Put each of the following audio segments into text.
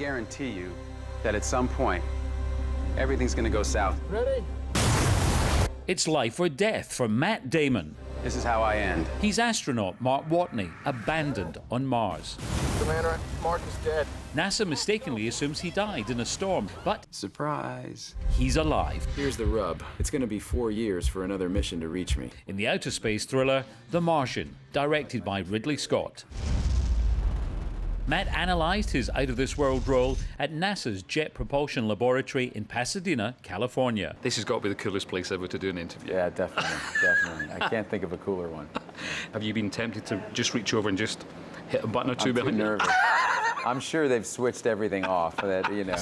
guarantee you that at some point, everything's gonna go south. Ready? It's life or death for Matt Damon. This is how I end. He's astronaut Mark Watney, abandoned on Mars. Commander, Mark is dead. NASA mistakenly assumes he died in a storm, but Surprise. he's alive. Here's the rub. It's gonna be 4 years for another mission to reach me. In the outer space thriller, The Martian, directed by Ridley Scott. Matt analyzed his out-of-this-world role at NASA's Jet Propulsion Laboratory in Pasadena, California. This has got to be the coolest place ever to do an interview. Yeah, definitely, definitely. I can't think of a cooler one. Have you been tempted to just reach over and just hit a button or two I'm too behind you? nervous. I'm sure they've switched everything off. That, you know.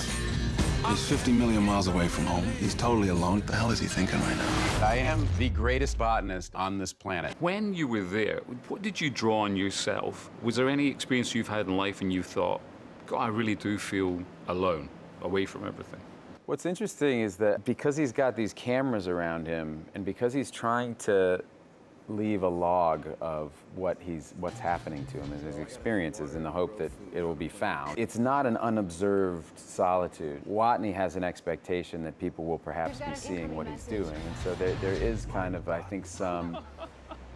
He's 50 million miles away from home. He's totally alone. What the hell is he thinking right now? I am the greatest botanist on this planet. When you were there, what did you draw on yourself? Was there any experience you've had in life and you thought, God, I really do feel alone, away from everything? What's interesting is that because he's got these cameras around him, and because he's trying to leave a log of what's happening to him, his experiences, in the hope that it will be found. It's not an unobserved solitude. Watney has an expectation that people will perhaps be seeing what he's doing, and so there is kind of, I think,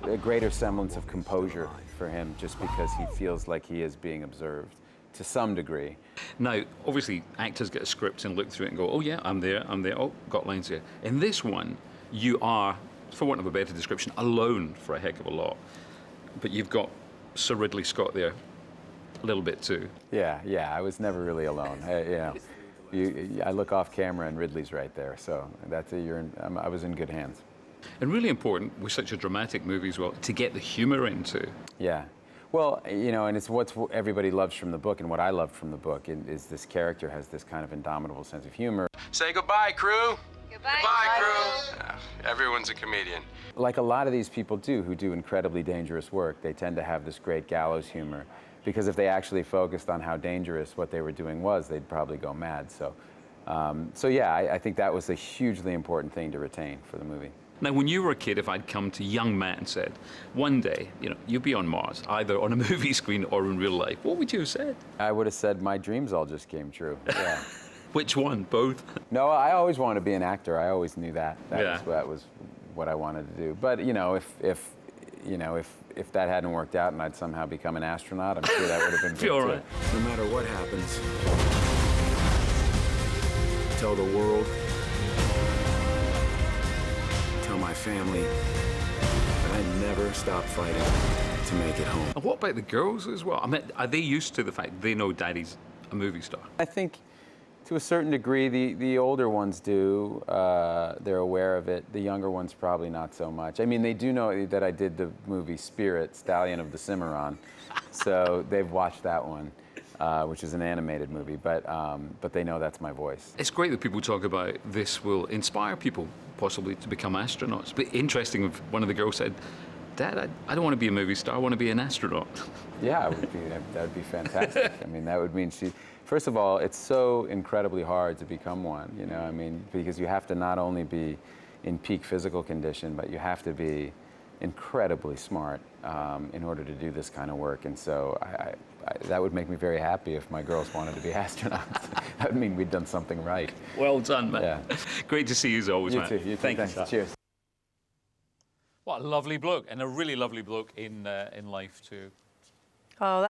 a greater semblance of composure for him, just because he feels like he is being observed to some degree. Now, obviously, actors get a script and look through it and go, oh yeah, I'm there, oh, got lines here. In this one, you are, for want of a better description, alone for a heck of a lot. But you've got Sir Ridley Scott there a little bit too. Yeah, I was never really alone. I look off camera and Ridley's right there, so I was in good hands. And really important with such a dramatic movie as well, to get the humor into. Yeah. Well, and it's what everybody loves from the book, and what I loved from the book is this character has this kind of indomitable sense of humor. Say goodbye, crew. Goodbye, crew. Everyone's a comedian. Like a lot of these people do who do incredibly dangerous work, they tend to have this great gallows humor, because if they actually focused on how dangerous what they were doing was, they'd probably go mad. So yeah, I think that was a hugely important thing to retain for the movie. Now, when you were a kid, if I'd come to young Matt and said, one day, you'll be on Mars, either on a movie screen or in real life, what would you have said? I would have said my dreams all just came true. Yeah. Which one? Both? No, I always wanted to be an actor. I always knew that. Yeah. That was what I wanted to do. But if that hadn't worked out and I'd somehow become an astronaut, I'm sure that would have been good all too. right. No matter what happens, tell the world, tell my family that I never stop fighting to make it home. And what about the girls as well? I mean, are they used to the fact they know Daddy's a movie star? I think to a certain degree, the older ones do. They're aware of it. The younger ones probably not so much. I mean, they do know that I did the movie Spirit, Stallion of the Cimarron, so they've watched that one, which is an animated movie, but they know that's my voice. It's great that people talk about this will inspire people possibly to become astronauts. But interesting, one of the girls said, Dad, I don't want to be a movie star, I want to be an astronaut. Yeah, that would be fantastic. I mean, that would mean first of all, it's so incredibly hard to become one, I mean, because you have to not only be in peak physical condition, but you have to be incredibly smart in order to do this kind of work. And so that would make me very happy if my girls wanted to be astronauts. That would mean we'd done something right. Well done, man. Yeah. Great to see you as always, You man. too. You too. Thank you. Thanks. Cheers. What a lovely bloke, and a really lovely bloke in life too. Oh,